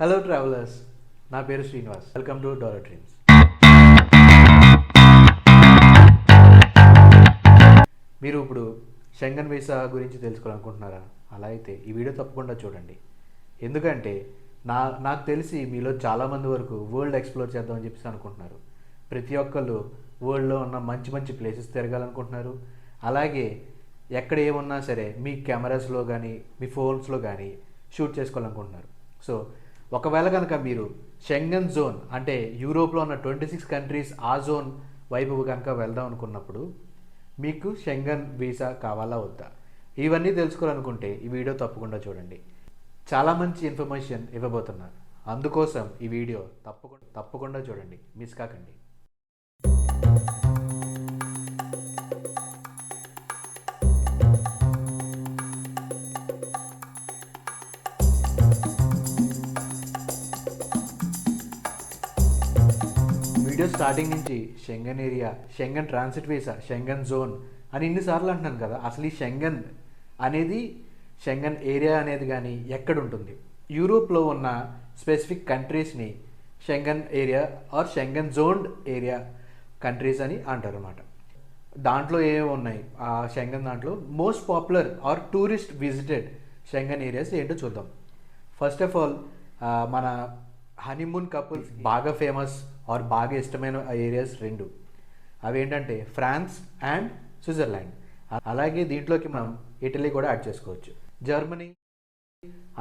Hello travellers, నా పేరు Srinivas. Welcome to dollar dreams. మీరు ఇప్పుడు షెంగన్ వీసా గురించి తెలుసుకోవాలనుకుంటున్నారా? అలా అయితే ఈ వీడియో తప్పకుండా చూడండి. ఎందుకంటే నాకు తెలిసి మీలో చాలామంది వరకు వరల్డ్ ఎక్స్ప్లోర్ చేద్దామని చెప్పేసి అనుకుంటున్నారు. ప్రతి ఒక్కళ్ళు వరల్డ్లో ఉన్న మంచి మంచి ప్లేసెస్ తిరగాలనుకుంటున్నారు. అలాగే ఎక్కడ ఏమున్నా సరే మీ కెమెరాస్లో కానీ మీ ఫోన్స్లో కానీ షూట్ చేసుకోవాలనుకుంటున్నారు. సో ఒకవేళ కనుక మీరు షెంగన్ జోన్ అంటే యూరోప్లో ఉన్న 26 కంట్రీస్ ఆ జోన్ వైపు కనుక వెళ్దాం అనుకున్నప్పుడు మీకు షెంగన్ వీసా కావాలా వద్దా, ఇవన్నీ తెలుసుకోవాలనుకుంటే ఈ వీడియో తప్పకుండా చూడండి. చాలా మంచి ఇన్ఫర్మేషన్ ఇవ్వబోతున్నారు. అందుకోసం ఈ వీడియో తప్పకుండా చూడండి, మిస్ కాకండి. వీడియో స్టార్టింగ్ నుంచి షెంగన్ ఏరియా, షెంగన్ ట్రాన్సిట్ వీసా, షెంగన్ జోన్ అని ఇన్నిసార్లు అంటున్నాను కదా. అసలు ఈ షెంగన్ అనేది, షెంగన్ ఏరియా అనేది కానీ ఎక్కడ ఉంటుంది? యూరోప్లో ఉన్న స్పెసిఫిక్ కంట్రీస్ని Schengen area or Schengen zone area countries అని అంటారు అన్నమాట. దాంట్లో ఏమేమి ఉన్నాయి ఆ షెంగన్ దాంట్లో? Most popular or tourist visited Schengen areas ఏంటో చూద్దాం. ఫస్ట్ ఆఫ్ ఆల్ మన హనీమూన్ కపుల్స్ బాగా ఫేమస్ ఆర్ బాగా ఇష్టమైన ఏరియాస్ రెండు. అవి ఏంటంటే ఫ్రాన్స్ అండ్ స్విట్జర్లాండ్. అలాగే దీంట్లోకి మనం ఇటలీ కూడా యాడ్ చేసుకోవచ్చు. జర్మనీ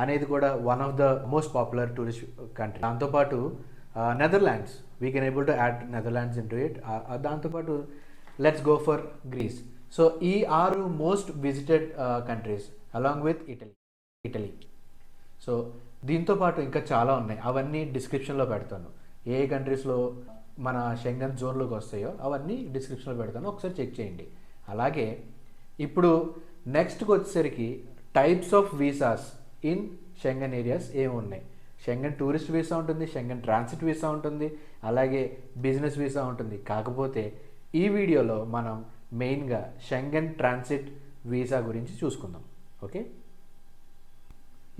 అనేది కూడా one of the most popular tourist country. దాంతోపాటు Netherlands, we can able to add Netherlands in to it. దాంతోపాటు let's go for Greece. So ఈ 6 most visited countries along with Italy. So దీంతో పాటు ఇంకా చాలా ఉన్నాయి, అవన్నీ డిస్క్రిప్షన్లో పెడతాను. ఏ కంట్రీస్లో మన షెంగన్ జోన్లోకి వస్తాయో అవన్నీ డిస్క్రిప్షన్లో పెడతాను, ఒకసారి చెక్ చేయండి. అలాగే ఇప్పుడు నెక్స్ట్కి వచ్చేసరికి types of visas in Schengen areas ఏమి ఉన్నాయి. షెంగన్ టూరిస్ట్ వీసా ఉంటుంది, షెంగన్ ట్రాన్సిట్ వీసా ఉంటుంది, అలాగే బిజినెస్ వీసా ఉంటుంది. కాకపోతే ఈ వీడియోలో మనం మెయిన్గా షెంగన్ ట్రాన్సిట్ వీసా గురించి చూసుకుందాం. ఓకే,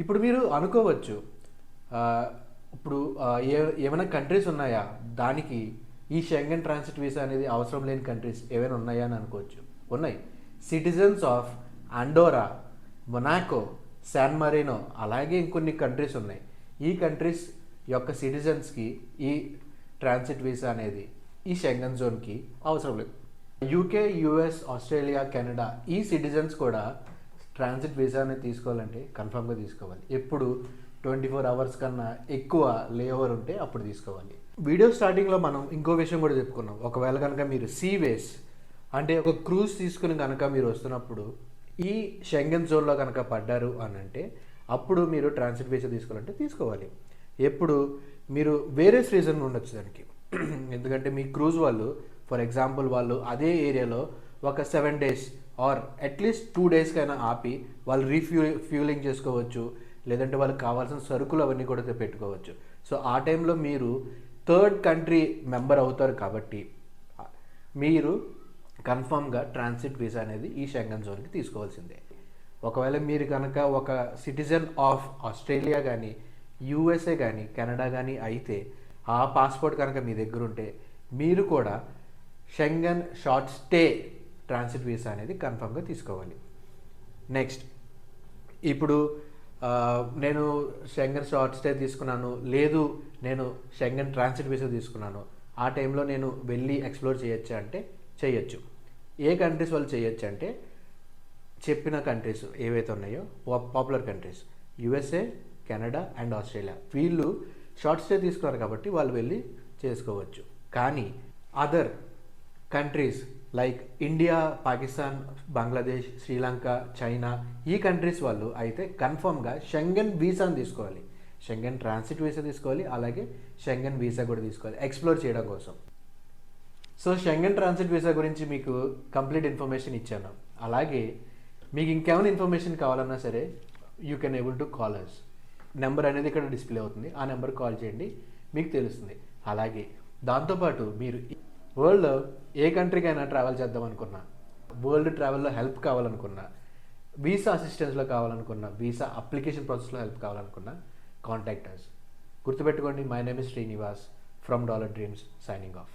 ఇప్పుడు మీరు అనుకోవచ్చు, ఇప్పుడు ఏమైనా కంట్రీస్ ఉన్నాయా దానికి ఈ షెంగన్ ట్రాన్సిట్ వీసా అనేది అవసరం లేని కంట్రీస్ ఏమైనా ఉన్నాయా అని అనుకోవచ్చు. ఉన్నాయి. Citizens of Andorra, Monaco, San Marino, అలాగే ఇంకొన్ని కంట్రీస్ ఉన్నాయి. ఈ కంట్రీస్ యొక్క సిటిజన్స్కి ఈ ట్రాన్సిట్ వీసా అనేది ఈ షెంగన్ జోన్కి అవసరం లేదు. యూకే, యుఎస్, ఆస్ట్రేలియా, కెనడా ఈ సిటిజన్స్ కూడా ట్రాన్సిట్ వీసా అనేది తీసుకోవాలంటే కన్ఫర్మ్గా తీసుకోవాలి. ఎప్పుడు 24 అవర్స్ కన్నా ఎక్కువ లేఓవర్ ఉంటే అప్పుడు తీసుకోవాలి. వీడియో స్టార్టింగ్లో మనం ఇంకో విషయం కూడా చెప్పుకున్నాం. ఒకవేళ కనుక మీరు సీవేస్ అంటే ఒక క్రూజ్ తీసుకుని కనుక మీరు వస్తున్నప్పుడు ఈ షెంగన్ జోన్లో కనుక పడ్డారు అని అంటే అప్పుడు మీరు ట్రాన్సిట్ వీసా తీసుకోవాలంటే తీసుకోవాలి. ఎప్పుడు మీరు వేరే రీజన్ ఉండొచ్చు దానికి. ఎందుకంటే మీ క్రూజ్ వాళ్ళు, ఫర్ ఎగ్జాంపుల్, వాళ్ళు అదే ఏరియాలో ఒక 7 days ఆర్ అట్లీస్ట్ 2 days ఆపి వాళ్ళు ఫ్యూలింగ్ చేసుకోవచ్చు, లేదంటే వాళ్ళకి కావాల్సిన సరుకులు అవన్నీ కూడా పెట్టుకోవచ్చు. సో ఆ టైంలో మీరు థర్డ్ కంట్రీ మెంబర్ అవుతారు కాబట్టి మీరు కన్ఫామ్గా ట్రాన్సిట్ వీసా అనేది ఈ షెంగన్ జోన్కి తీసుకోవాల్సిందే. ఒకవేళ మీరు కనుక ఒక సిటిజన్ ఆఫ్ ఆస్ట్రేలియా కానీ, యూఎస్ఏ కానీ, కెనడా కానీ అయితే ఆ పాస్పోర్ట్ కనుక మీ దగ్గర ఉంటే మీరు కూడా షెంగన్ షార్ట్ స్టే ట్రాన్సిట్ వీసా అనేది కన్ఫర్మ్గా తీసుకోవాలి. నెక్స్ట్, ఇప్పుడు నేను షెంగన్ షార్ట్ స్టే తీసుకున్నాను, లేదు నేను షెంగన్ ట్రాన్సిట్ వీసా తీసుకున్నాను, ఆ టైంలో నేను వెళ్ళి ఎక్స్ప్లోర్ చేయొచ్చా అంటే చేయొచ్చు. ఏ కంట్రీస్ వాళ్ళు చేయొచ్చు అంటే చెప్పిన కంట్రీస్ ఏవైతే ఉన్నాయో popular countries USA, Canada and Australia, వీళ్ళు షార్ట్ స్టే తీసుకున్నారు కాబట్టి వాళ్ళు వెళ్ళి చేసుకోవచ్చు. కానీ other countries like India, Pakistan, Bangladesh, Sri Lanka, China ఈ కంట్రీస్ వాళ్ళు అయితే కన్ఫర్మ్గా షెంగన్ వీసాని తీసుకోవాలి. షెంగన్ ట్రాన్సిట్ వీసా తీసుకోవాలి, అలాగే షెంగన్ వీసా కూడా తీసుకోవాలి ఎక్స్ప్లోర్ చేయడం కోసం. సో షెంగన్ ట్రాన్సిట్ వీసా గురించి మీకు కంప్లీట్ ఇన్ఫర్మేషన్ ఇచ్చాను. అలాగే మీకు ఇంకేమైనా ఇన్ఫర్మేషన్ కావాలన్నా సరే you can able to call us. Number అనేది ఇక్కడ డిస్ప్లే అవుతుంది, ఆ నెంబర్ కాల్ చేయండి, మీకు తెలుస్తుంది. అలాగే దాంతోపాటు మీరు వరల్డ్లో ఏ కంట్రీకైనా ట్రావెల్ చేద్దాం అనుకున్నా, వరల్డ్ ట్రావెల్లో హెల్ప్ కావాలనుకున్నా, వీసా అసిస్టెన్స్లో కావాలనుకున్నా, వీసా అప్లికేషన్ ప్రాసెస్లో హెల్ప్ కావాలనుకున్నా, కాంటాక్ట్ అస్. గుర్తుపెట్టుకోండి. My name is Srinivas from Dollar Dreams, signing of.